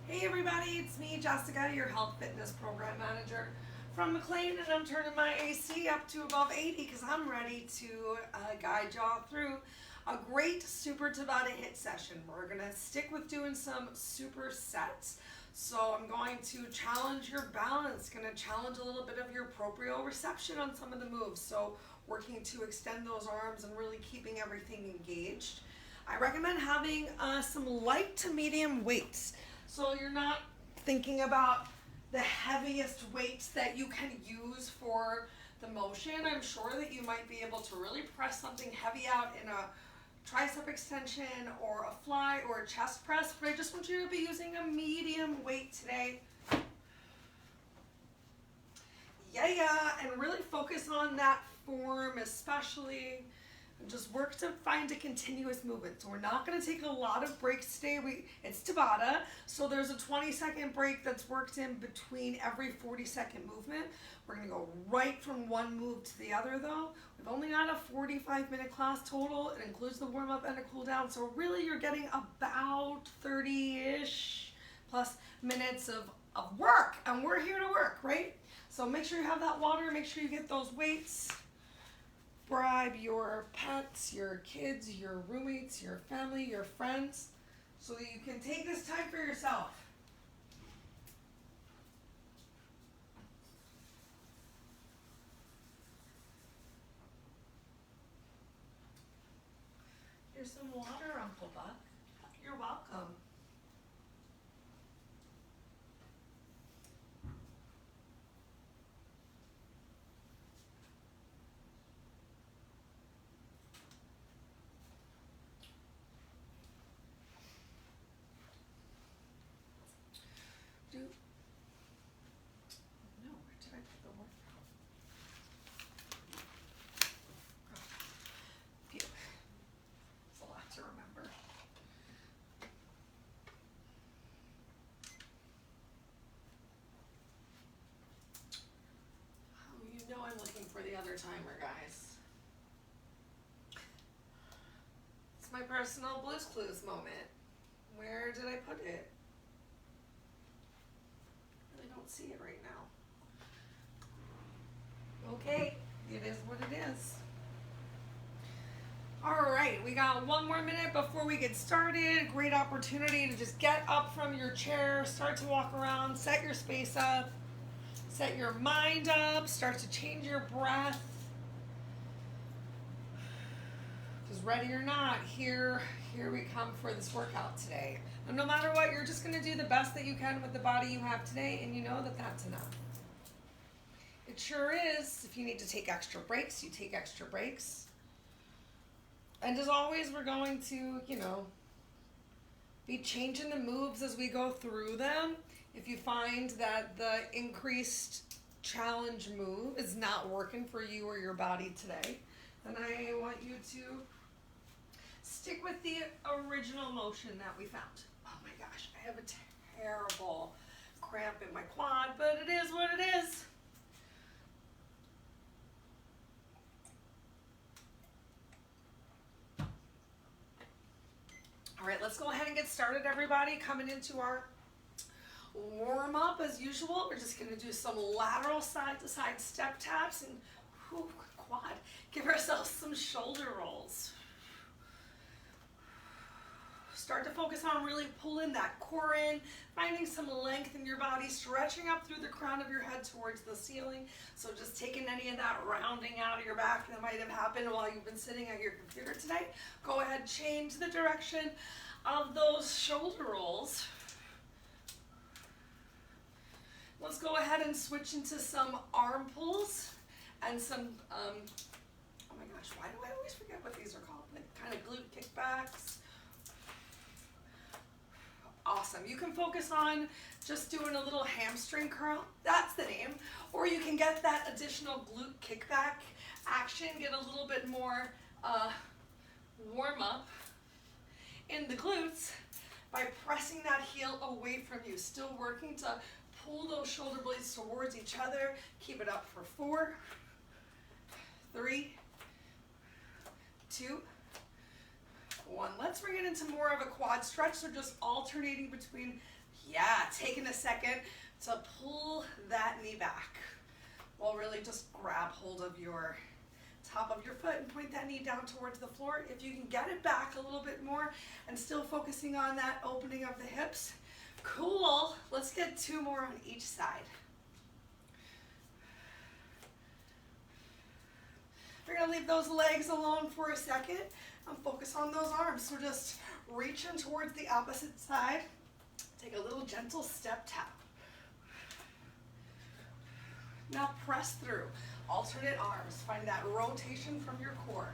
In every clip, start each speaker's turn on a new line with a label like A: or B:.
A: Hey everybody, it's me, Jessica, your health fitness program manager from McLean, and I'm turning my AC up to above 80 because I'm ready to guide y'all through a great super Tabata hit session. We're going to stick with doing some super sets. So I'm going to challenge your balance, going to challenge a little bit of your proprioception on some of the moves. So working to extend those arms and really keeping everything engaged. I recommend having some light to medium weights. So you're not thinking about the heaviest weights that you can use for the motion. I'm sure that you might be able to really press something heavy out in a tricep extension or a fly or a chest press, but I just want you to be using a medium weight today. Yeah, and really focus on that form especially. And just work to find a continuous movement. So we're not going to take a lot of breaks today. It's Tabata, so there's a 20-second break that's worked in between every 40-second movement. We're going to go right from one move to the other though. We've only got a 45-minute class total. It includes the warm-up and a cool-down. So really you're getting about 30-ish plus minutes of work. And we're here to work, right? So make sure you have that water. Make sure you get those weights. Bribe your pets, your kids, your roommates, your family, your friends, so that you can take this time for yourself. Here's some water, Uncle Buck. You're welcome. No, where did I put the water? Phew. It's a lot to remember. Oh, you know I'm looking for the other timer, guys. It's my personal Blue's Clues moment. Where did I put it? I really don't see it right now. Okay, it is what it is. All right, we got one more minute before we get started. Great opportunity to just get up from your chair, start to walk around, set your space up, set your mind up, start to change your breath. Because ready or not, here we come for this workout today. And no matter what, you're just going to do the best that you can with the body you have today, and you know that that's enough. It sure is. If you need to take extra breaks, you take extra breaks. And as always, we're going to, be changing the moves as we go through them. If you find that the increased challenge move is not working for you or your body today, then I want you to stick with the original motion that we found. Oh my gosh, I have a terrible cramp in my quad, but it is what it is. All right, let's go ahead and get started, everybody. Coming into our warm up as usual. We're just going to do some lateral side to side step taps and quad. Give ourselves some shoulder rolls. Start to focus on really pulling that core in, finding some length in your body, stretching up through the crown of your head towards the ceiling. So just taking any of that rounding out of your back that might have happened while you've been sitting at your computer today. Go ahead, change the direction of those shoulder rolls. Let's go ahead and switch into some arm pulls and some, oh my gosh, why do I always forget what these are called? Like kind of glute kickbacks. Awesome. You can focus on just doing a little hamstring curl. That's the name. Or you can get that additional glute kickback action, get a little bit more warm up in the glutes by pressing that heel away from you. Still working to pull those shoulder blades towards each other. Keep it up for 4, 3, 2, 1. Let's bring it into more of a quad stretch, so just alternating between Yeah, taking a second to pull that knee back. Well, really just grab hold of your top of your foot and point that knee down towards the floor. If you can get it back a little bit more and still focusing on that opening of the hips, cool. Let's get 2 more on each side. We're gonna leave those legs alone for a second and focus on those arms. So just reaching towards the opposite side. Take a little gentle step tap. Now press through. Alternate arms. Find that rotation from your core.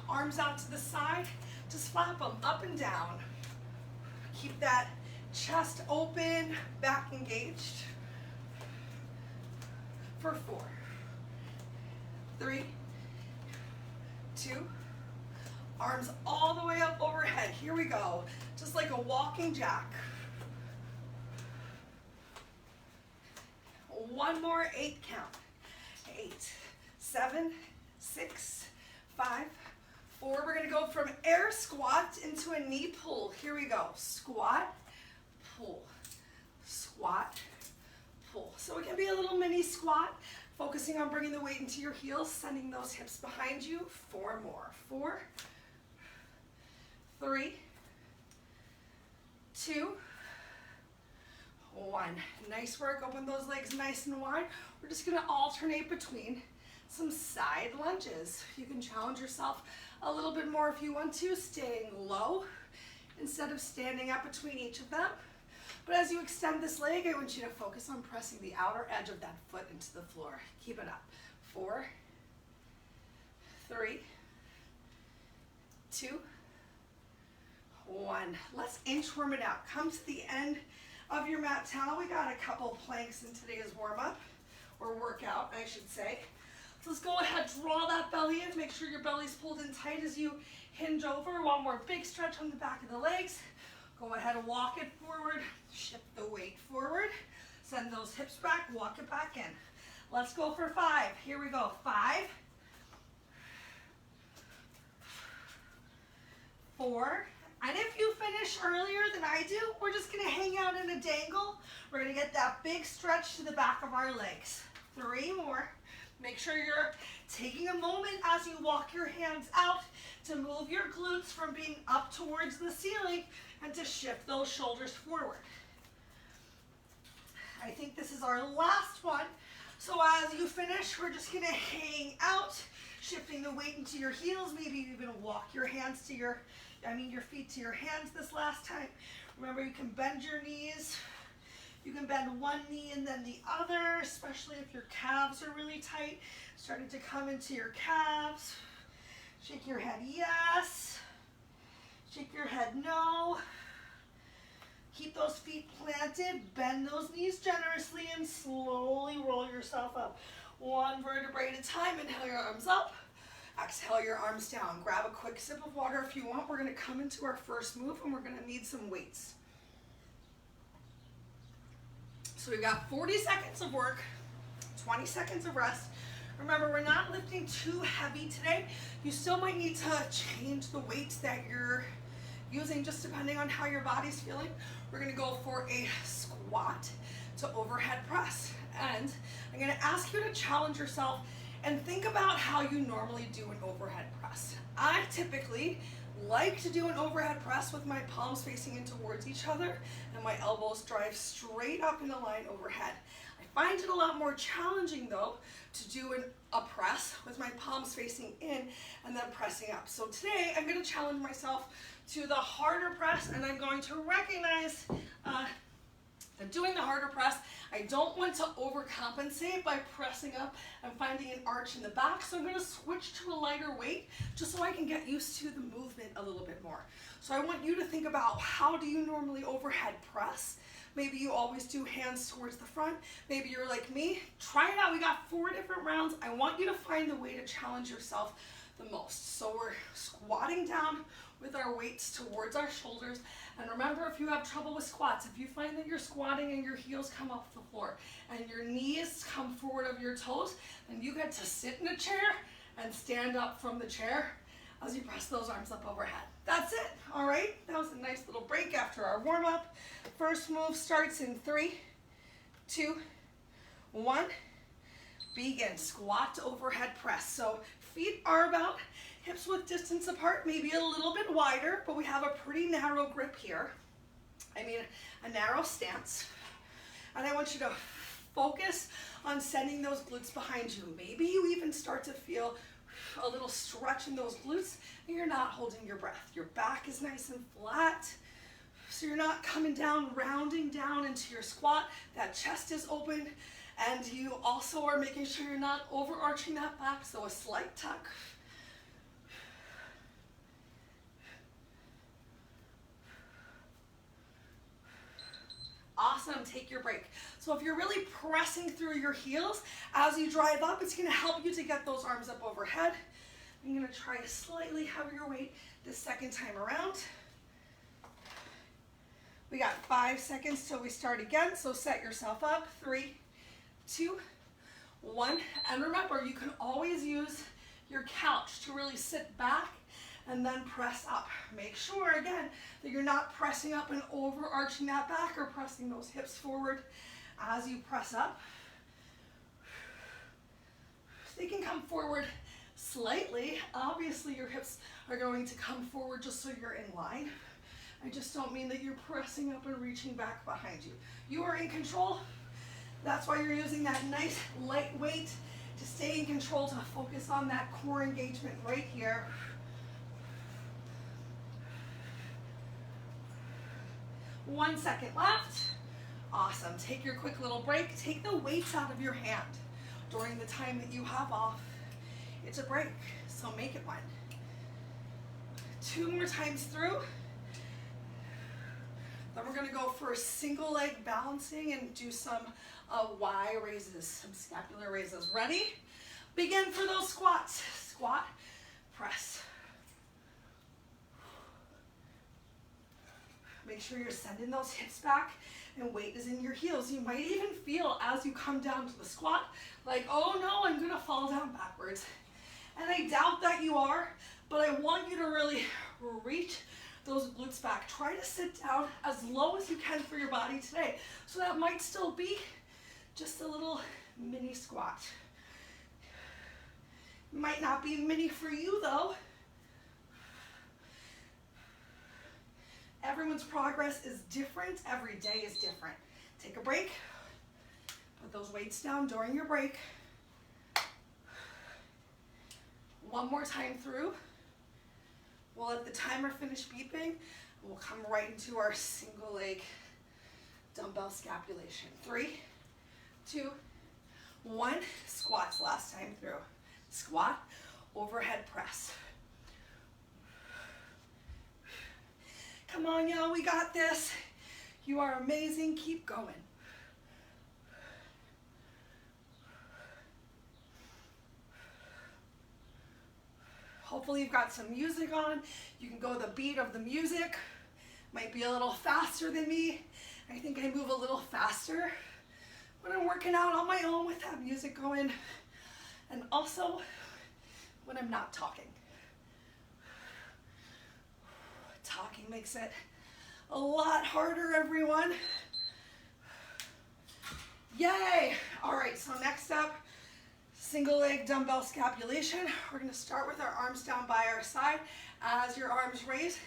A: Arms out to the side. Just flap them up and down. Keep that chest open, back engaged. For 4, 3, 2, arms all the way up overhead. Here we go. Just like a walking jack. 1 more, 8 count. 8, 7, 6, 5, 4. We're gonna go from air squat into a knee pull. Here we go. Squat, pull, squat, pull. So it can be a little mini squat, focusing on bringing the weight into your heels, sending those hips behind you. 4 more. 4, 3, 2, 1. Nice work. Open those legs nice and wide. We're just going to alternate between some side lunges. You can challenge yourself a little bit more if you want to, staying low instead of standing up between each of them. But as you extend this leg, I want you to focus on pressing the outer edge of that foot into the floor. Keep it up. 4, 3, 2, 1. Let's inchworm it out. Come to the end of your mat towel. We got a couple planks in today's warm-up, or workout, I should say. So let's go ahead, draw that belly in. Make sure your belly's pulled in tight as you hinge over. 1 more big stretch on the back of the legs. Go ahead and walk it forward. Shift the weight forward. Send those hips back. Walk it back in. Let's go for 5. Here we go. 5, 4. And if you finish earlier than I do, we're just going to hang out in a dangle. We're going to get that big stretch to the back of our legs. 3 more. Make sure you're taking a moment as you walk your hands out to move your glutes from being up towards the ceiling and to shift those shoulders forward. I think this is our last one. So as you finish, we're just going to hang out, shifting the weight into your heels. Maybe you're going to walk your hands to your feet to your hands this last time. Remember, you can bend your knees. You can bend one knee and then the other, especially if your calves are really tight, starting to come into your calves. Shake your head yes. Shake your head no. Keep those feet planted. Bend those knees generously and slowly roll yourself up. 1 vertebrae at a time. Inhale your arms up. Exhale your arms down. Grab a quick sip of water if you want. We're going to come into our first move and we're going to need some weights. So we've got 40 seconds of work, 20 seconds of rest. Remember, we're not lifting too heavy today. You still might need to change the weights that you're using just depending on how your body's feeling. We're going to go for a squat to overhead press. And I'm going to ask you to challenge yourself and think about how you normally do an overhead press. I typically like to do an overhead press with my palms facing in towards each other and my elbows drive straight up in a line overhead. I find it a lot more challenging though to do a press with my palms facing in and then pressing up. So today I'm going to challenge myself to the harder press, and I'm going to recognize that doing the harder press, I don't want to overcompensate by pressing up and finding an arch in the back, so I'm going to switch to a lighter weight just so I can get used to the movement a little bit more. So I want you to think about, how do you normally overhead press? Maybe you always do hands towards the front. Maybe you're like me. Try it out. We got 4 different rounds. I want you to find the way to challenge yourself the most. So we're squatting down with our weights towards our shoulders. And remember, if you have trouble with squats, if you find that you're squatting and your heels come off the floor and your knees come forward of your toes, then you get to sit in a chair and stand up from the chair as you press those arms up overhead. That's it. All right, that was a nice little break after our warm-up. First move starts in 3, 2, 1. Begin. Squat to overhead press. So feet are about hips width distance apart, maybe a little bit wider, but we have a pretty narrow grip here. I mean, a narrow stance. And I want you to focus on sending those glutes behind you. Maybe you even start to feel a little stretch in those glutes and you're not holding your breath. Your back is nice and flat. So you're not coming down, rounding down into your squat. That chest is open. And you also are making sure you're not overarching that back. So a slight tuck. Awesome, take your break. So if you're really pressing through your heels, as you drive up, it's gonna help you to get those arms up overhead. I'm gonna try a slightly heavier weight this second time around. We got 5 seconds till we start again, so set yourself up. 3, 2, 1. And remember, you can always use your couch to really sit back and then press up. Make sure, again, that you're not pressing up and overarching that back or pressing those hips forward as you press up. They can come forward slightly. Obviously, your hips are going to come forward just so you're in line. I just don't mean that you're pressing up and reaching back behind you. You are in control. That's why you're using that nice light weight to stay in control, to focus on that core engagement right here. One second left. Awesome. Take your quick little break. Take the weights out of your hand during the time that you have off. It's a break, so make it one. 2 more times through. Then we're going to go for a single leg balancing and do some Y raises, some scapular raises. Ready? Begin for those squats. Squat, press. Make sure you're sending those hips back and weight is in your heels. You might even feel as you come down to the squat like, oh no, I'm gonna fall down backwards. And I doubt that you are, but I want you to really reach those glutes back. Try to sit down as low as you can for your body today. So that might still be just a little mini squat. Might not be mini for you though. Everyone's progress is different. Every day is different. Take a break. Put those weights down during your break. One more time through. We'll let the timer finish beeping. And we'll come right into our single leg dumbbell scapulation. 3, 2, 1. Squats last time through. Squat, overhead press. Come on, y'all, we got this. You are amazing. Keep going. Hopefully you've got some music on. You can go the beat of the music. Might be a little faster than me. I think I move a little faster when I'm working out on my own with that music going. And also when I'm not talking. Talking makes it a lot harder, everyone. Yay! All right, so next up, single leg dumbbell scapulation. We're gonna start with our arms down by our side. As your arms raise,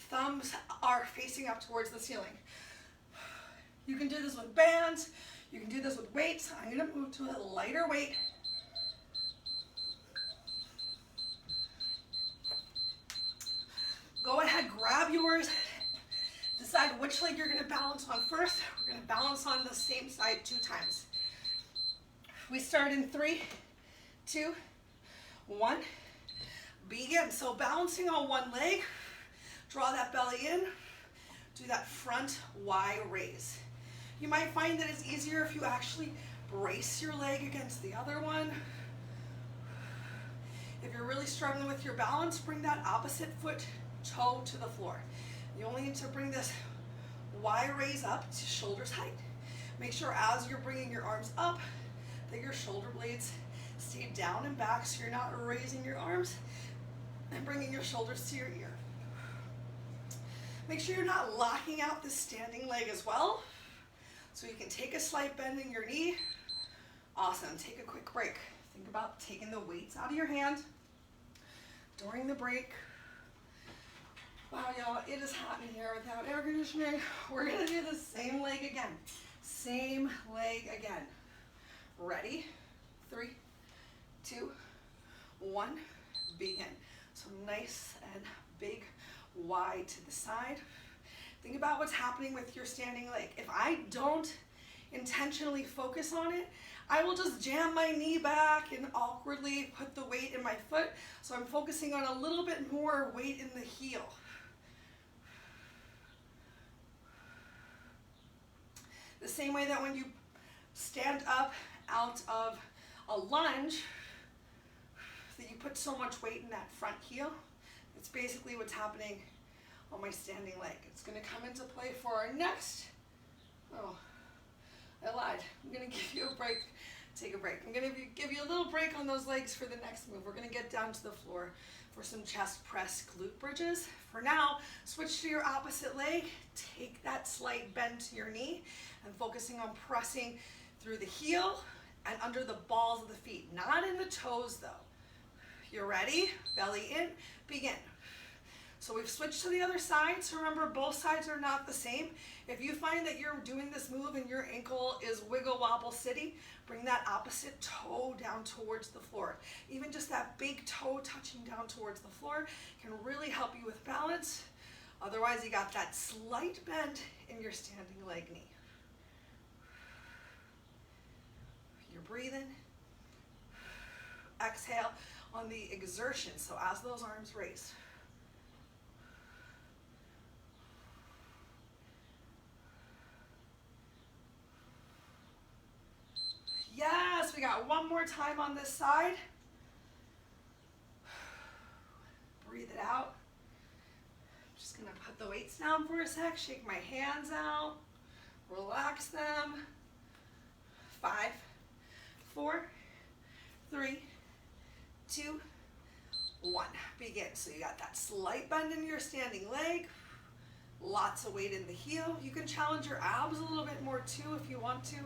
A: thumbs are facing up towards the ceiling. You can do this with bands, you can do this with weights. I'm gonna move to a lighter weight. Go ahead, grab yours. Decide which leg you're gonna balance on first. We're gonna balance on the same side 2 times. We start in 3, 2, 1. Begin. So balancing on one leg, draw that belly in, do that front Y raise. You might find that it's easier if you actually brace your leg against the other one. If you're really struggling with your balance, bring that opposite foot toe to the floor. You only need to bring this Y raise up to shoulders height. Make sure as you're bringing your arms up that your shoulder blades stay down and back so you're not raising your arms and bringing your shoulders to your ear. Make sure you're not locking out the standing leg as well. So you can take a slight bend in your knee. Awesome, take a quick break. Think about taking the weights out of your hand during the break. Wow, y'all, it is hot in here without air conditioning. We're gonna do the same leg again. Same leg again. Ready? 3, 2, 1, begin. So nice and big, wide to the side. Think about what's happening with your standing leg. If I don't intentionally focus on it, I will just jam my knee back and awkwardly put the weight in my foot. So I'm focusing on a little bit more weight in the heel. The same way that when you stand up out of a lunge, that you put so much weight in that front heel. It's basically what's happening on my standing leg. It's going to come into play for our next. Oh, I lied. I'm going to give you a break. Take a break. I'm going to give you a little break on those legs for the next move. We're going to get down to the floor for some chest press glute bridges. For now, switch to your opposite leg. Take that slight bend to your knee and focusing on pressing through the heel and under the balls of the feet. Not in the toes though. You're ready? Belly in, begin. So we've switched to the other side. So remember, both sides are not the same. If you find that you're doing this move and your ankle is wiggle wobble city, bring that opposite toe down towards the floor. Even just that big toe touching down towards the floor can really help you with balance. Otherwise, you got that slight bend in your standing leg knee. You're breathing. Exhale on the exertion. So as those arms raise. Yes, we got one more time on this side. Breathe it out. I'm just gonna put the weights down for a sec, shake my hands out, relax them. 5, 4, 3, 2, 1. Begin. So you got that slight bend in your standing leg, lots of weight in the heel. You can challenge your abs a little bit more too if you want to,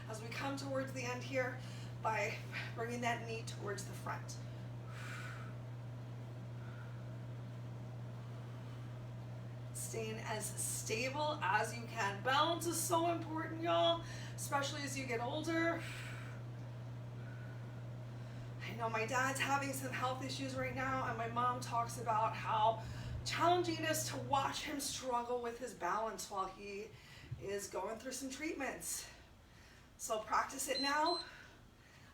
A: as we come towards the end here by bringing that knee towards the front. Staying as stable as you can. Balance is so important, y'all, especially as you get older. I know my dad's having some health issues right now, and my mom talks about how challenging it is to watch him struggle with his balance while he is going through some treatments. So practice it now.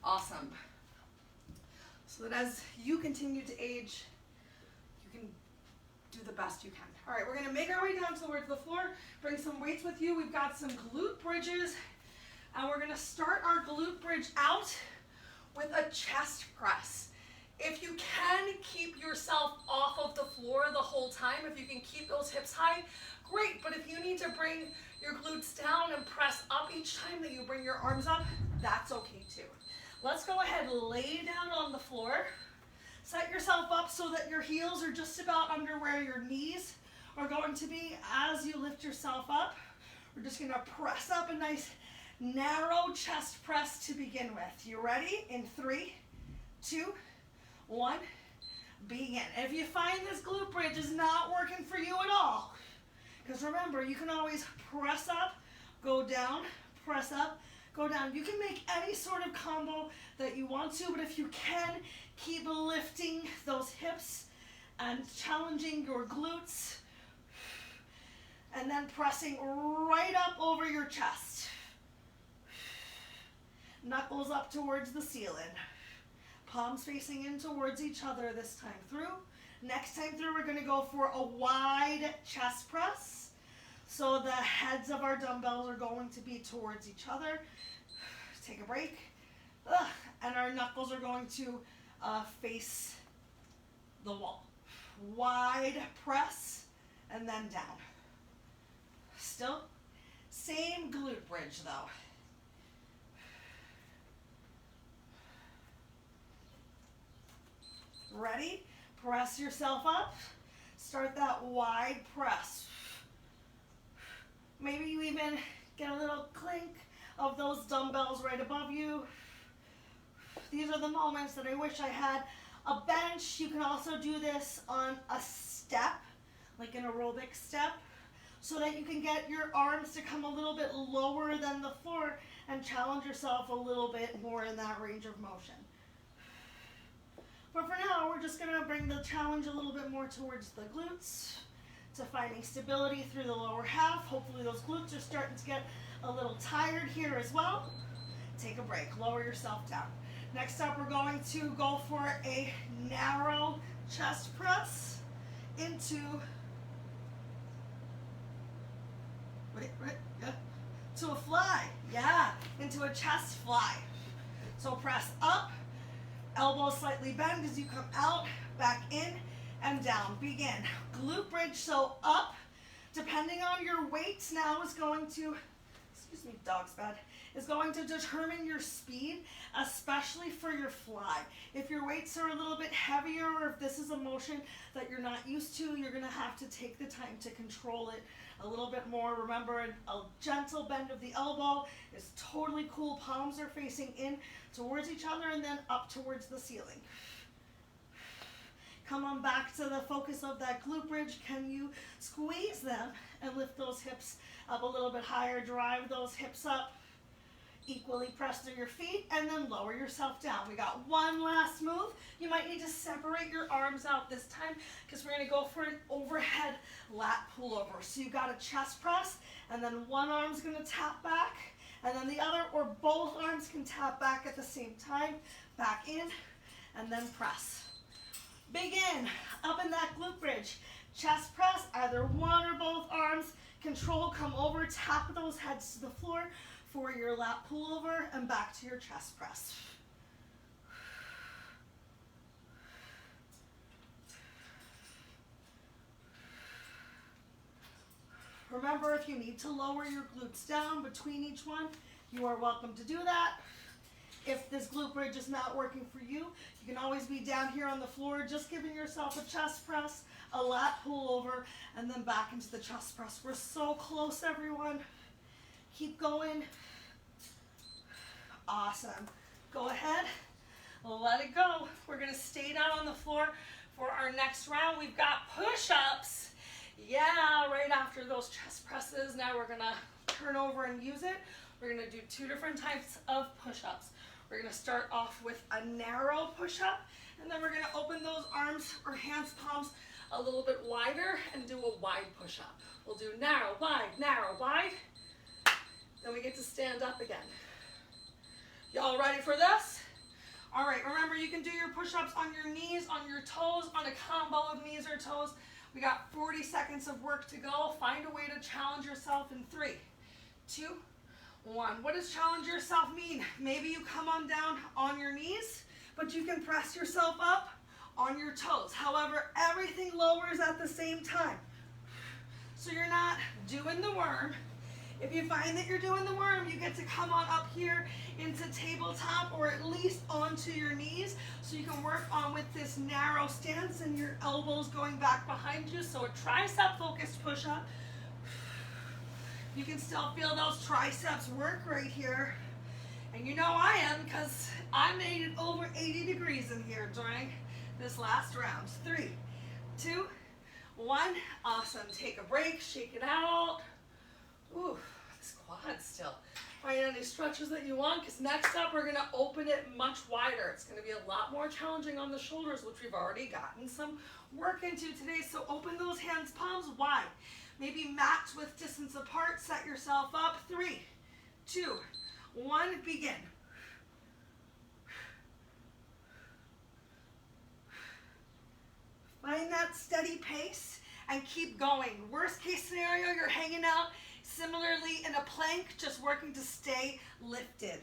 A: Awesome. So that as you continue to age, you can do the best you can. All right, we're gonna make our way down towards the floor. Bring some weights with you. We've got some glute bridges, and we're gonna start our glute bridge out with a chest press. If you can keep yourself off of the floor the whole time, if you can keep those hips high, great. But if you need to bring your glutes down and press up each time that you bring your arms up, that's okay too. Let's go ahead and lay down on the floor. Set yourself up so that your heels are just about under where your knees are going to be as you lift yourself up. We're just gonna press up a nice narrow chest press to begin with. You ready? In 3, 2, 1, begin. If you find this glute bridge is not working for you at all, because remember, you can always press up, go down, press up, go down. You can make any sort of combo that you want to, but if you can, keep lifting those hips and challenging your glutes, and then pressing right up over your chest. Knuckles up towards the ceiling. Palms facing in towards each other this time through. Next time through, we're gonna go for a wide chest press. So the heads of our dumbbells are going to be towards each other. Take a break. And our knuckles are going to face the wall. Wide press and then down. Still, same glute bridge though. Ready? Press yourself up. Start that wide press. Maybe you even get a little clink of those dumbbells right above you. These are the moments that I wish I had a bench. You can also do this on a step, like an aerobic step, so that you can get your arms to come a little bit lower than the floor and challenge yourself a little bit more in that range of motion. But for now, we're just going to bring the challenge a little bit more towards the glutes, to finding stability through the lower half. Hopefully those glutes are starting to get a little tired here as well. Take a break, lower yourself down. Next up, we're going to go for a narrow chest press into, to a fly, into a chest fly. So press up, elbows slightly bend as you come out, back in, and down. Begin. Glute bridge, so up, depending on your weight now is going to, excuse me, dog's bed, is going to determine your speed, especially for your fly. If your weights are a little bit heavier, or if this is a motion that you're not used to, you're gonna have to take the time to control it a little bit more. Remember, a gentle bend of the elbow is totally cool. Palms are facing in towards each other and then up towards the ceiling. Come on back to the focus of that glute bridge. Can you squeeze them and lift those hips up a little bit higher? Drive those hips up. Equally press through your feet and then lower yourself down. We got one last move. You might need to separate your arms out this time because we're going to go for an overhead lat pullover. So you got a chest press and then one arm's going to tap back and then the other, or both arms can tap back at the same time. Back in and then press. Begin up in that glute bridge. Chest press, either one or both arms. Control, come over, tap those heads to the floor for your lat pullover and back to your chest press. Remember, if you need to lower your glutes down between each one, you are welcome to do that. If this glute bridge is not working for you, you can always be down here on the floor, just giving yourself a chest press, a lat pullover, and then back into the chest press. We're so close, everyone. Keep going. Awesome. Go ahead. Let it go. We're going to stay down on the floor for our next round. We've got push-ups. Yeah, right after those chest presses. Now we're going to turn over and use it. We're going to do two different types of push-ups. We're going to start off with a narrow push-up, and then we're going to open those arms or hands, palms a little bit wider and do a wide push-up. We'll do narrow, wide. Then we get to stand up again. Y'all ready for this? All right, remember you can do your push-ups on your knees, on your toes, on a combo of knees or toes. We got 40 seconds of work to go. Find a way to challenge yourself in 3, 2, 1. What does challenge yourself mean? Maybe you come on down on your knees, but you can press yourself up on your toes. However, everything lowers at the same time. So you're not doing the worm. If you find that you're doing the worm, you get to come on up here into tabletop or at least onto your knees so you can work on with this narrow stance and your elbows going back behind you. So a tricep focused push-up. You can still feel those triceps work right here. And you know I am, because I made it over 80 degrees in here during this last round. 3, 2, 1. Awesome. Take a break, shake it out. Ooh, this quad still. Find any stretches that you want, because next up we're going to open it much wider. It's going to be a lot more challenging on the shoulders, which we've already gotten some work into today. So open those hands, palms wide. Maybe match with distance apart. Set yourself up. 3, 2, 1. Begin. Find that steady pace and keep going. Worst case scenario, you're hanging out. Similarly, in a plank, just working to stay lifted,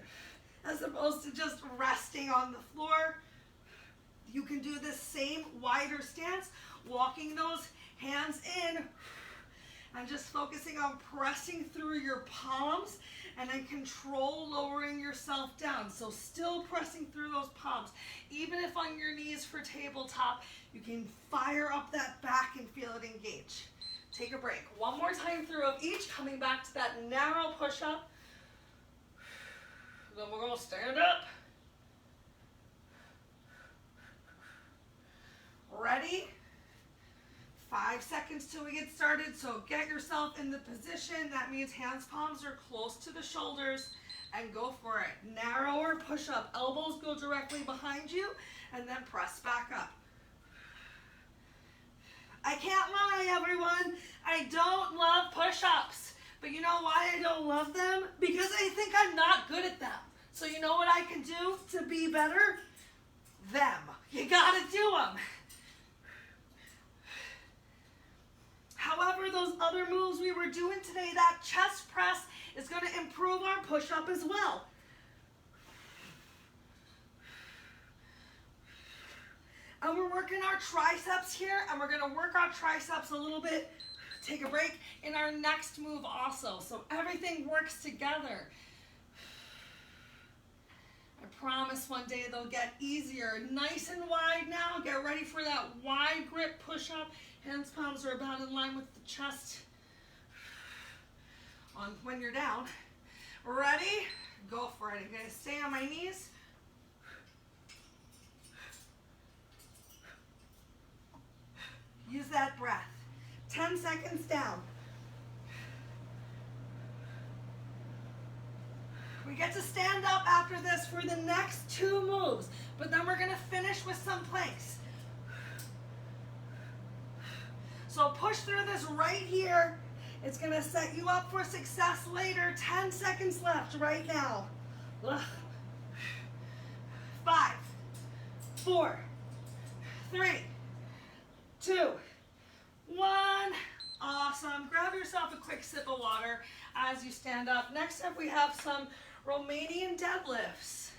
A: as opposed to just resting on the floor. You can do this same wider stance, walking those hands in and just focusing on pressing through your palms and then control lowering yourself down. So still pressing through those palms. Even if on your knees for tabletop, you can fire up that back and feel it engage. Take a break. One more time through of each, coming back to that narrow push-up. Then we're going to stand up. Ready? 5 seconds till we get started. So get yourself in the position. That means hands, palms are close to the shoulders, and go for it. Narrower push-up. Elbows go directly behind you, and then press back up. I can't lie, everyone. I don't love push-ups. But you know why I don't love them? Because I think I'm not good at them. So you know what I can do to be better? Them. You gotta do them. However, those other moves we were doing today, that chest press is going to improve our push-up as well. And we're working our triceps here, and we're going to work our triceps a little bit, take a break, in our next move also. So everything works together. I promise one day they'll get easier. Nice and wide now. Get ready for that wide grip push-up. Hands, palms are about in line with the chest on when you're down. Ready? Go for it. I'm going to stay on my knees. Use that breath. 10 seconds down. We get to stand up after this for the next 2 moves, but then we're going to finish with some planks. So push through this right here. It's going to set you up for success later. 10 seconds left right now. 5, 4, 3, 2, 1. Awesome. Grab yourself a quick sip of water as you stand up. Next up, we have some Romanian deadlifts.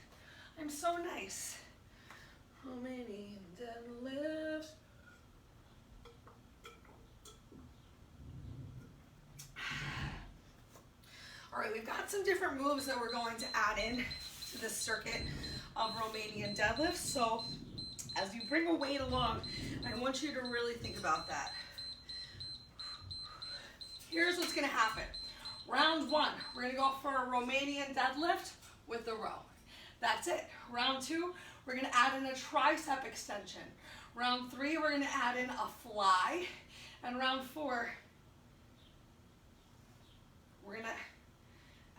A: I'm so nice. Romanian deadlifts. All right, we've got some different moves that we're going to add in to this circuit of Romanian deadlifts. So as you bring a weight along, I want you to really think about that. Here's what's going to happen. Round 1, we're going to go for a Romanian deadlift with the row. That's it. Round 2, we're going to add in a tricep extension. Round 3, we're going to add in a fly. And round 4, we're going to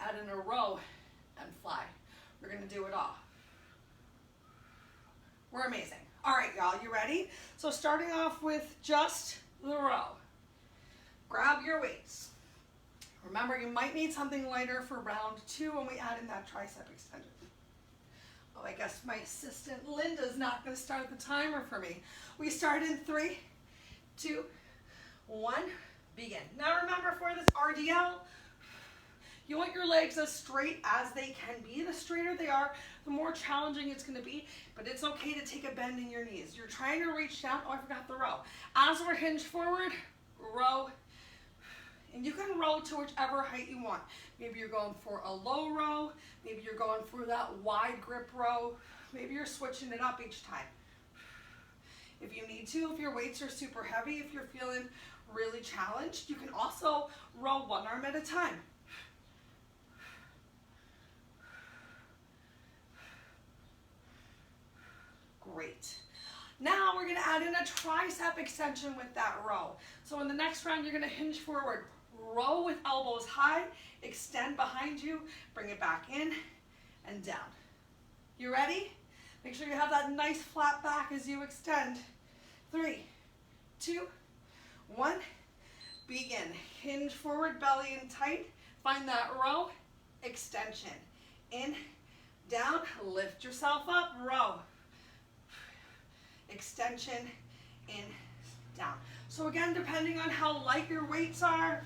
A: add in a row and fly. We're going to do it all. We're amazing. All right, y'all, you ready? So starting off with just the row. Grab your weights. Remember, you might need something lighter for round 2 when we add in that tricep extension. Oh, I guess my assistant Linda's not going to start the timer for me. We start in 3, 2, 1, begin. Now remember, for this RDL, you want your legs as straight as they can be. The straighter they are, the more challenging it's going to be, but it's okay to take a bend in your knees. You're trying to reach down. Oh, I forgot the row. As we're hinged forward, row, and you can row to whichever height you want. Maybe you're going for a low row. Maybe you're going for that wide grip row. Maybe you're switching it up each time. If you need to, if your weights are super heavy, if you're feeling really challenged, you can also row one arm at a time. Great. Now we're going to add in a tricep extension with that row. So in the next round, you're going to hinge forward, row with elbows high, extend behind you, bring it back in and down. You ready? Make sure you have that nice flat back as you extend. 3, 2, 1, begin. Hinge forward, belly in tight. Find that row, extension. In, down, lift yourself up, row. Extension, in, down. So again, depending on how light your weights are,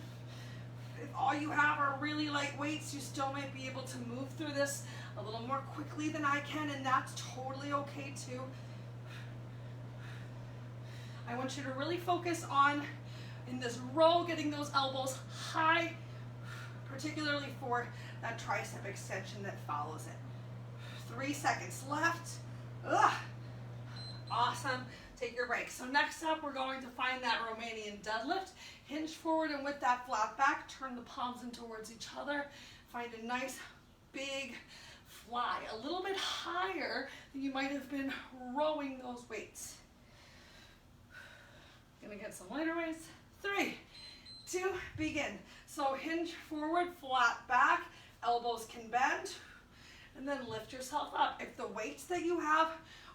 A: if all you have are really light weights, you still might be able to move through this a little more quickly than I can, and that's totally okay too. I want you to really focus on in this row, getting those elbows high, particularly for that tricep extension that follows it. 3 seconds left. Ugh. Awesome. Take your break. So next up, we're going to find that Romanian deadlift. Hinge forward, and with that flat back, turn the palms in towards each other. Find a nice big fly, a little bit higher than you might have been rowing those weights. Gonna get some lighter weights. 3, 2, begin. So hinge forward, flat back, elbows can bend, and then lift yourself up. If the weights that you have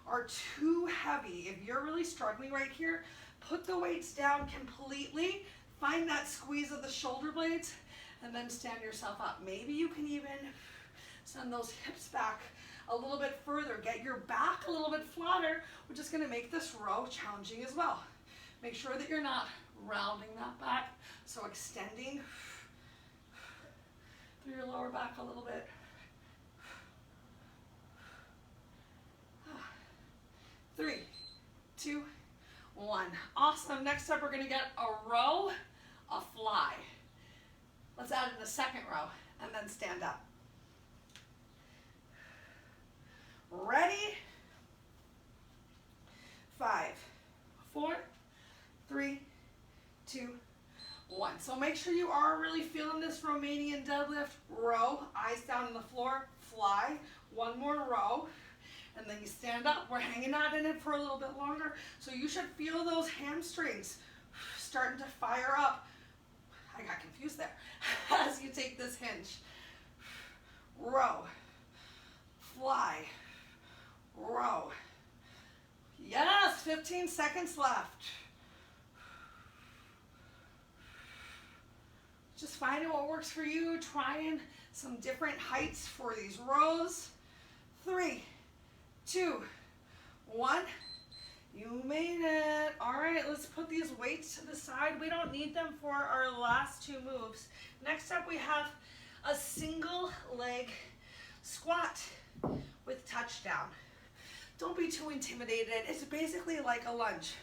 A: are too heavy, if you're really struggling right here, put the weights down completely, find that squeeze of the shoulder blades, and then stand yourself up. Maybe you can even send those hips back a little bit further. Get your back a little bit flatter, which is going to make this row challenging as well. Make sure that you're not rounding that back, so extending through your lower back a little bit. 3, 2, 1. Awesome. Next up, we're going to get a row, a fly. Let's add in a second row and then stand up. Ready? 5, 4, 3, 2, 1. So make sure you are really feeling this Romanian deadlift. Row, eyes down on the floor, fly. One more row, and then you stand up. We're hanging out in it for a little bit longer, so you should feel those hamstrings starting to fire up. I got confused there. As you take this hinge. Row, fly, row. Yes, 15 seconds left. Just finding what works for you, trying some different heights for these rows. 3, 2, 1. You made it. All right, let's put these weights to the side. We don't need them for our last 2 moves. Next up, we have a single leg squat with touchdown. Don't be too intimidated. It's basically like a lunge.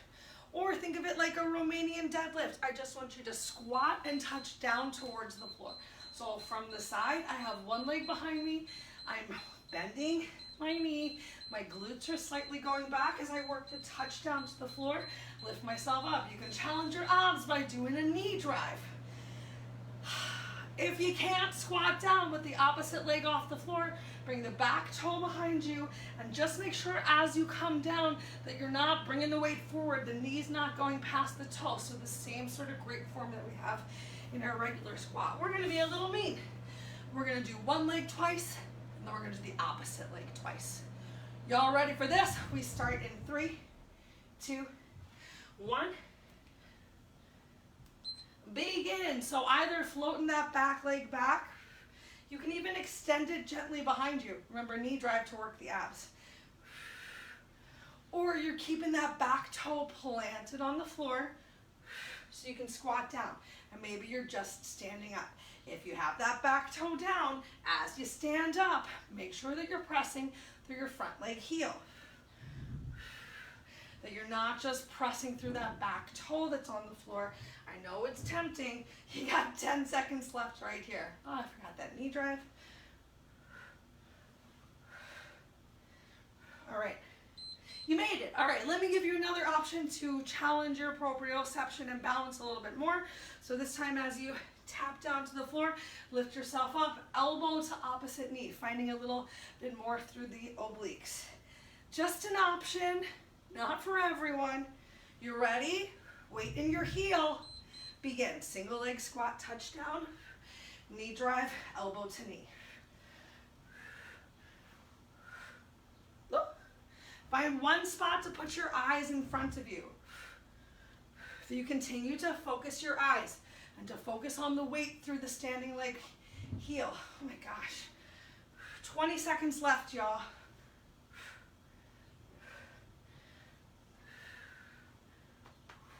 A: Or think of it like a Romanian deadlift. I just want you to squat and touch down towards the floor. So from the side, I have one leg behind me. I'm bending my knee. My glutes are slightly going back as I work to touch down to the floor. Lift myself up. You can challenge your abs by doing a knee drive. If you can't squat down with the opposite leg off the floor, bring the back toe behind you, and just make sure as you come down that you're not bringing the weight forward, the knee's not going past the toe. So the same sort of great form that we have in our regular squat. We're gonna be a little mean. We're gonna do one leg twice, and then we're gonna do the opposite leg twice. Y'all ready for this? We start in 3, 2, 1. Begin. So either floating that back leg back, you can even extend it gently behind you. Remember, knee drive to work the abs. Or you're keeping that back toe planted on the floor so you can squat down. And maybe you're just standing up. If you have that back toe down, as you stand up, make sure that you're pressing through your front leg heel. That you're not just pressing through that back toe that's on the floor. I know it's tempting. You got 10 seconds left right here. Oh, I forgot that knee drive. All right. You made it. All right, let me give you another option to challenge your proprioception and balance a little bit more. So this time as you tap down to the floor, lift yourself up, elbow to opposite knee, finding a little bit more through the obliques. Just an option, not for everyone. You ready? Weight in your heel. Begin. Single leg squat, touchdown, knee drive, elbow to knee. Look. Find one spot to put your eyes in front of you. So you continue to focus your eyes and to focus on the weight through the standing leg heel. Oh my gosh. 20 seconds left, y'all.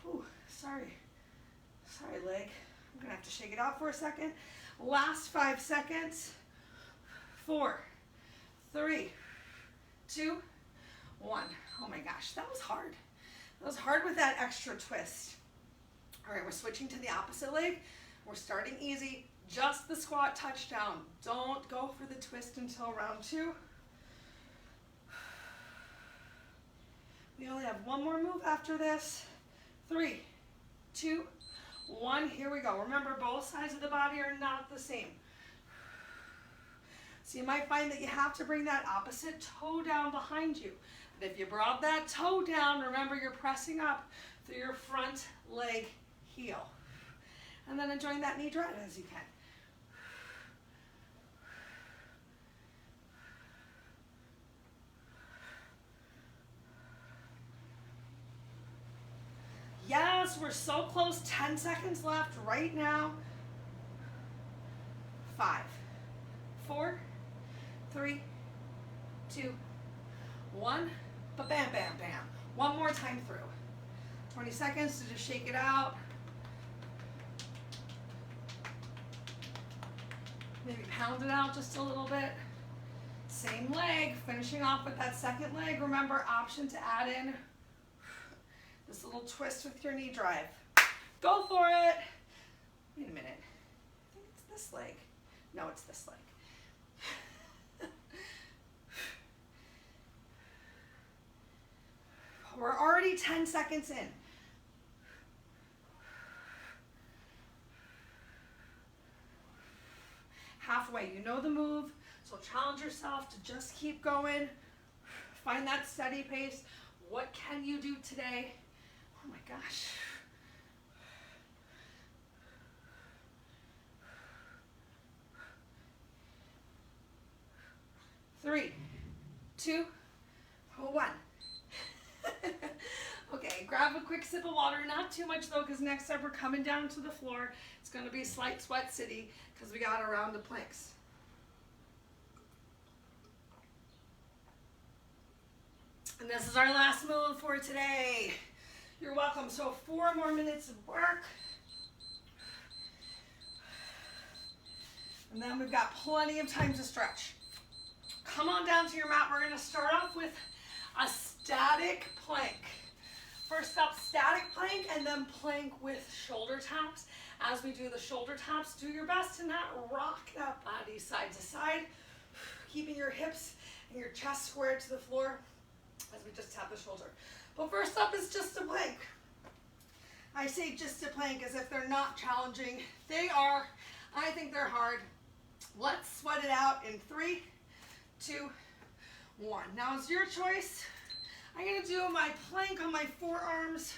A: Ooh, sorry. Sorry, leg. I'm gonna have to shake it out for a second. Last 5 seconds. 4, 3, 2, 1. Oh my gosh, that was hard. That was hard with that extra twist. All right, we're switching to the opposite leg. We're starting easy, just the squat touchdown. Don't go for the twist until round 2. We only have one more move after this. 3, 2, 1, here we go. Remember, both sides of the body are not the same. So you might find that you have to bring that opposite toe down behind you. But if you brought that toe down, remember you're pressing up through your front leg heel. And then enjoying that knee drive as you can. Yes, we're so close. 10 seconds left right now. 5, 4, 3, 2, 1. But bam, bam, bam. One more time through. 20 seconds to just shake it out. Maybe pound it out just a little bit. Same leg, finishing off with that second leg. Remember, option to add in this little twist with your knee drive. Go for it. Wait a minute. I think it's this leg. No, it's this leg. We're already 10 seconds in. Halfway, you know the move, so challenge yourself to just keep going. Find that steady pace. What can you do today? Oh my gosh. Three, 2, 1. Okay, grab a quick sip of water. Not too much though, because next up we're coming down to the floor. It's going to be slight sweat city because we got a round of planks. And this is our last move for today. You're welcome. So 4 more minutes of work. And then we've got plenty of time to stretch. Come on down to your mat. We're going to start off with a static plank. First up, static plank, and then plank with shoulder taps. As we do the shoulder taps, do your best to not rock that body side to side, keeping your hips and your chest squared to the floor as we just tap the shoulder. But first up is just a plank. I say just a plank as if they're not challenging. They are. I think they're hard. Let's sweat it out in 3, 2, 1. Now it's your choice. I'm going to do my plank on my forearms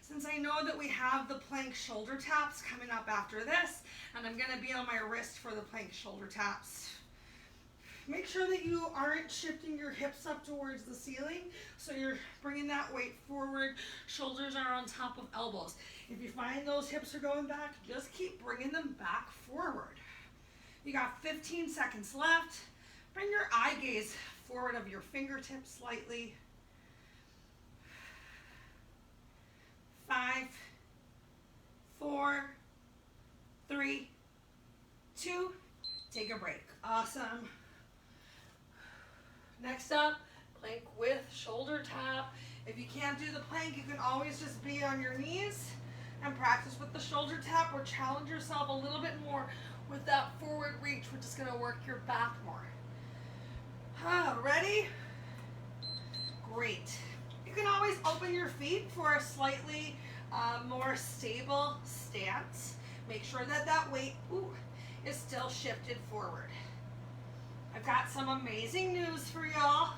A: since I know that we have the plank shoulder taps coming up after this, and I'm going to be on my wrist for the plank shoulder taps. Make sure that you aren't shifting your hips up towards the ceiling, so you're bringing that weight forward. Shoulders are on top of elbows. If you find those hips are going back, just keep bringing them back forward. You got 15 seconds left. Bring your eye gaze forward of your fingertips slightly. 5, 4, 3, 2, take a break. Awesome. Next up, plank with shoulder tap. If you can't do the plank, you can always just be on your knees and practice with the shoulder tap, or challenge yourself a little bit more with that forward reach, which is going to work your back more. Ready? Great. You can always open your feet for a slightly more stable stance. Make sure that that weight is still shifted forward. I've got some amazing news for y'all.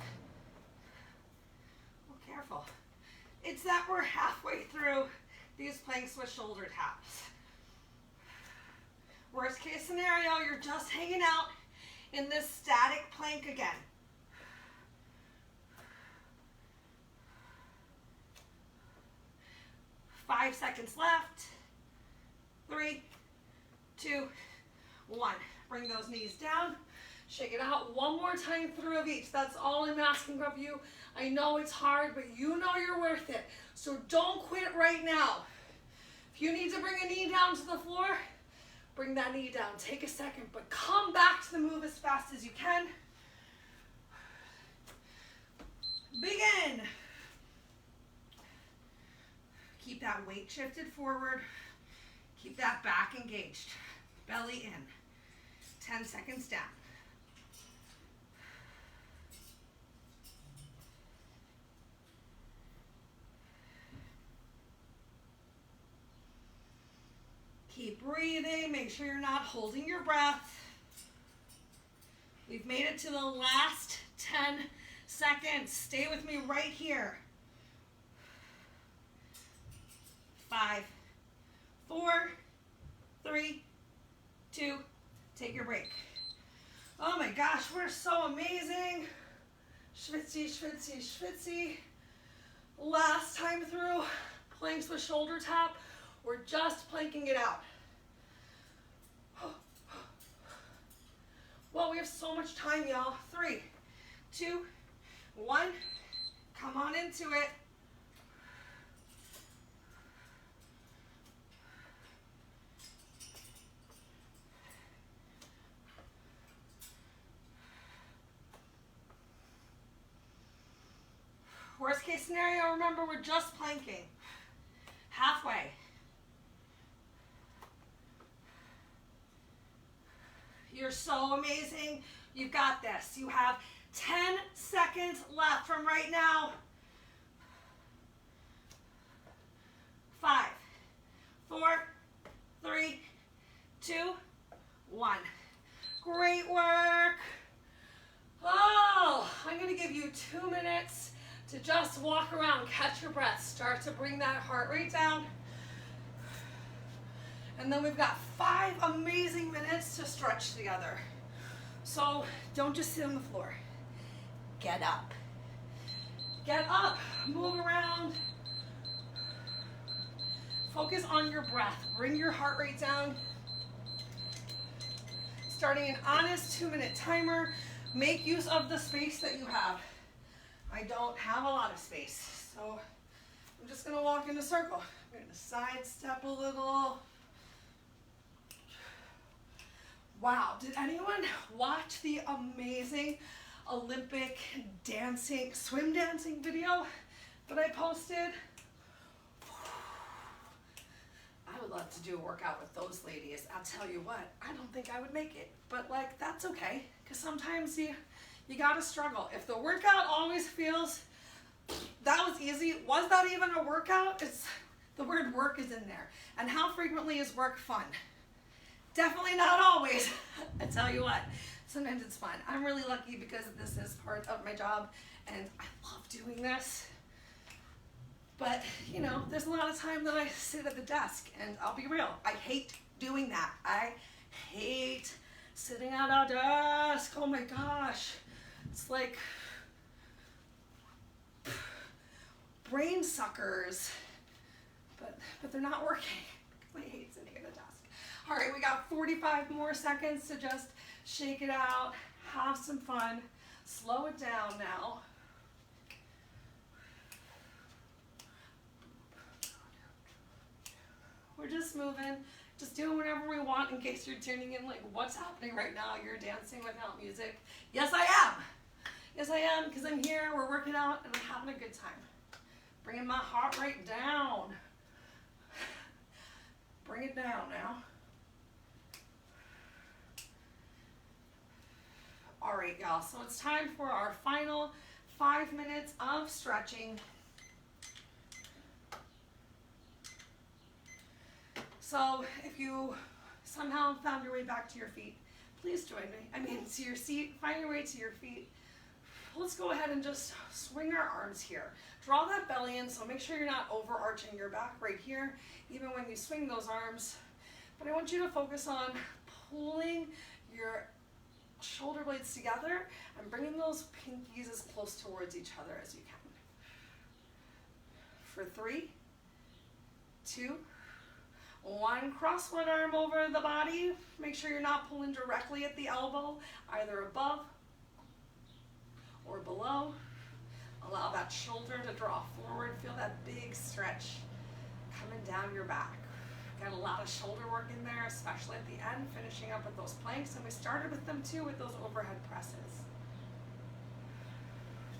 A: Oh, careful. It's that we're halfway through these planks with shoulder taps. Worst case scenario, you're just hanging out in this static plank again. 5 seconds left. 3, 2, 1. Bring those knees down. Shake it out one more time through of each. That's all I'm asking of you. I know it's hard, but you know you're worth it. So don't quit right now. If you need to bring a knee down to the floor, bring that knee down. Take a second, but come back to the move as fast as you can. Begin. Keep that weight shifted forward. Keep that back engaged. Belly in. 10 seconds down. Keep breathing. Make sure you're not holding your breath. We've made it to the last 10 seconds. Stay with me right here. 5, 4, 3, 2, take your break. Oh my gosh, we're so amazing. Schwitzy, schwitzy, schwitzy. Last time through, planks with shoulder tap. We're just planking it out. Well, we have so much time, y'all. 3, 2, 1. Come on into it. Worst case scenario, remember, we're just planking. Halfway. You're so amazing. You've got this. You have 10 seconds left from right now. 5, 4, 3, 2, 1. Great work. Oh, I'm going to give you 2 minutes to just walk around, catch your breath, start to bring that heart rate down. And then we've got 5 amazing minutes to stretch together. So don't just sit on the floor. Get up. Get up, move around. Focus on your breath. Bring your heart rate down. Starting an honest 2-minute timer. Make use of the space that you have. I don't have a lot of space, so I'm just gonna walk in a circle. I'm gonna sidestep a little. Wow, did anyone watch the amazing Olympic dancing, swim dancing video that I posted? I would love to do a workout with those ladies. I'll tell you what, I don't think I would make it, but like, that's okay, because sometimes you gotta struggle. If the workout always feels, that was easy, was that even a workout? It's, the word work is in there. And how frequently is work fun? Definitely not always. I tell you what, sometimes it's fun. I'm really lucky because this is part of my job and I love doing this. But, you know, there's a lot of time that I sit at the desk, and I'll be real, I hate doing that. I hate sitting at a desk. Oh my gosh. It's like brain suckers, but they're not working. I hate sitting at a desk. All right, we got 45 more seconds to just shake it out, have some fun, slow it down now. We're just moving, just doing whatever we want in case you're tuning in like, what's happening right now? You're dancing without music. Yes, I am. Yes, I am, because I'm here, we're working out, and I'm having a good time. Bringing my heart rate down. Bring it down now. All right, y'all, so it's time for our final 5 minutes of stretching. So if you somehow found your way back to your feet, please join me. I mean, to your seat, find your way to your feet. Let's go ahead and just swing our arms here. Draw that belly in, so make sure you're not overarching your back right here, even when you swing those arms. But I want you to focus on pulling your shoulder blades together and bringing those pinkies as close towards each other as you can. For 3, 2, 1, cross one arm over the body. Make sure you're not pulling directly at the elbow, either above or below. Allow that shoulder to draw forward. Feel that big stretch coming down your back. Got a lot of shoulder work in there, especially at the end, finishing up with those planks. And we started with them too, with those overhead presses.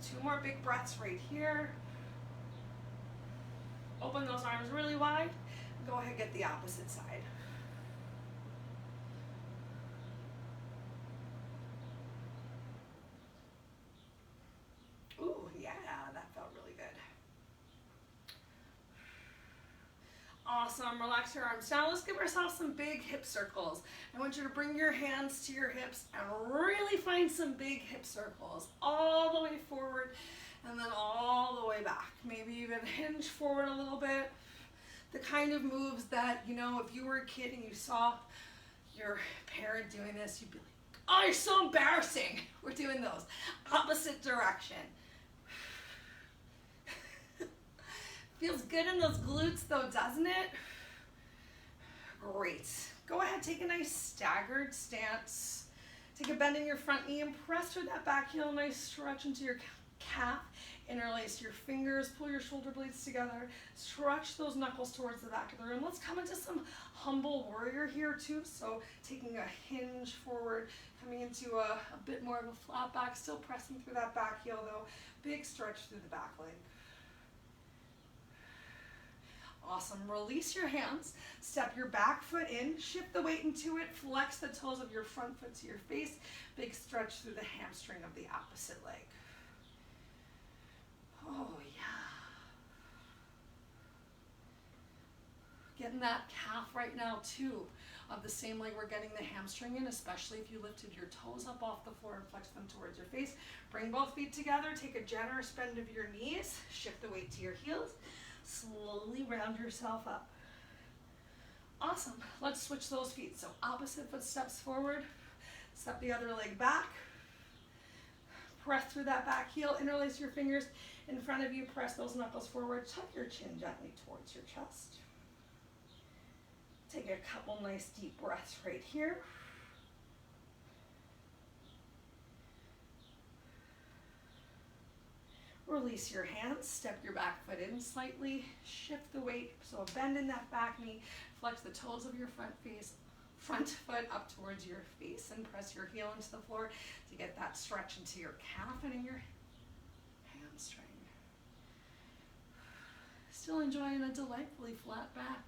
A: 2 more big breaths right here. Open those arms really wide. Go ahead, get the opposite side. Ooh, yeah, that felt really good. Awesome, relax your arms. Now let's give ourselves some big hip circles. I want you to bring your hands to your hips and really find some big hip circles. All the way forward and then all the way back. Maybe even hinge forward a little bit. The kind of moves that, you know, if you were a kid and you saw your parent doing this, you'd be like, oh, you're so embarrassing. We're doing those. Opposite direction. Feels good in those glutes though, doesn't it? Great. Go ahead, take a nice staggered stance. Take a bend in your front knee and press through that back heel. Nice stretch into your calf. Interlace your fingers, pull your shoulder blades together. Stretch those knuckles towards the back of the room. Let's come into some humble warrior here too. So taking a hinge forward, coming into a bit more of a flat back, still pressing through that back heel though. Big stretch through the back leg. Awesome. Release your hands. Step your back foot in. Shift the weight into it. Flex the toes of your front foot to your face. Big stretch through the hamstring of the opposite leg. Oh, yeah. Getting that calf right now, too, of the same leg we're getting the hamstring in, especially if you lifted your toes up off the floor and flexed them towards your face. Bring both feet together. Take a generous bend of your knees. Shift the weight to your heels. Slowly round yourself up. Awesome. Let's switch those feet. So opposite foot steps forward. Step the other leg back. Press through that back heel. Interlace your fingers in front of you. Press those knuckles forward. Tuck your chin gently towards your chest. Take a couple nice deep breaths right here. Release your hands, step your back foot in slightly, shift the weight, so a bend in that back knee, flex the toes of your front foot up towards your face and press your heel into the floor to get that stretch into your calf and in your hamstring. Still enjoying a delightfully flat back.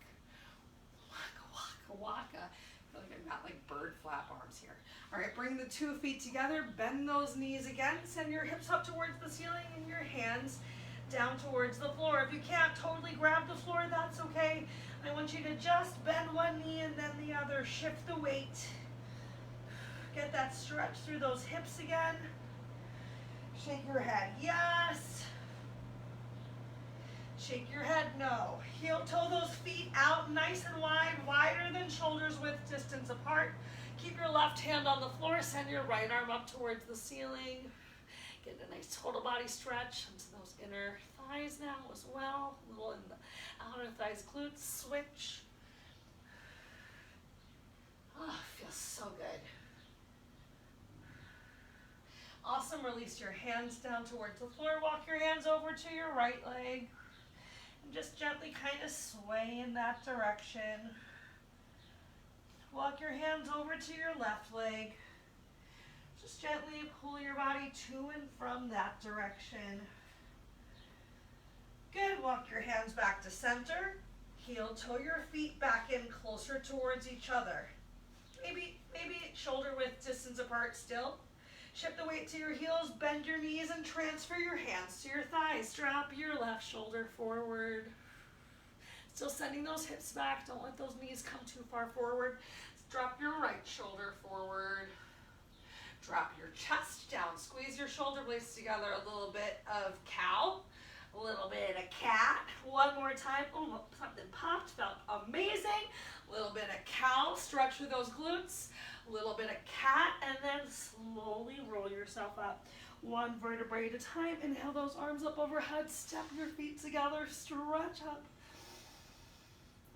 A: Waka, waka, waka. I feel like I've got like bird flap arms here. All right, bring the 2 feet together, bend those knees again, send your hips up towards the ceiling and your hands down towards the floor. If you can't totally grab the floor, that's okay. I want you to just bend one knee and then the other. Shift the weight. Get that stretch through those hips again. Shake your head, yes. Shake your head, no. Heel toe those feet out nice and wide, wider than shoulders width distance apart. Keep your left hand on the floor, send your right arm up towards the ceiling. Get a nice total body stretch into those inner thighs now as well. A little in the outer thighs, glutes, switch. Oh, feels so good. Awesome, release your hands down towards the floor. Walk your hands over to your right leg. And just gently kind of sway in that direction. Walk your hands over to your left leg. Just gently pull your body to and from that direction. Good. Walk your hands back to center. Heel toe your feet back in closer towards each other. Maybe shoulder width distance apart still. Shift the weight to your heels, bend your knees and transfer your hands to your thighs. Drop your left shoulder forward. Still sending those hips back. Don't let those knees come too far forward. Drop your right shoulder forward. Drop your chest down. Squeeze your shoulder blades together. A little bit of cow. A little bit of cat. One more time. Oh, something popped. Felt amazing. A little bit of cow. Stretch through those glutes. A little bit of cat. And then slowly roll yourself up. One vertebrae at a time. Inhale those arms up overhead. Step your feet together. Stretch up.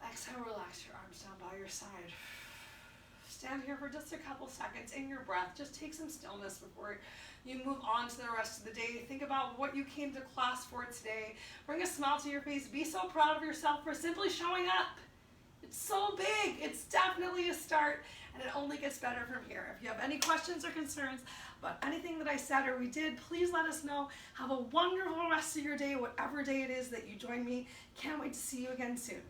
A: Exhale, relax your arms down by your side. Stand here for just a couple seconds in your breath. Just take some stillness before you move on to the rest of the day. Think about what you came to class for today. Bring a smile to your face. Be so proud of yourself for simply showing up. It's so big. It's definitely a start, and it only gets better from here. If you have any questions or concerns about anything that I said or we did, please let us know. Have a wonderful rest of your day, whatever day it is that you join me. Can't wait to see you again soon.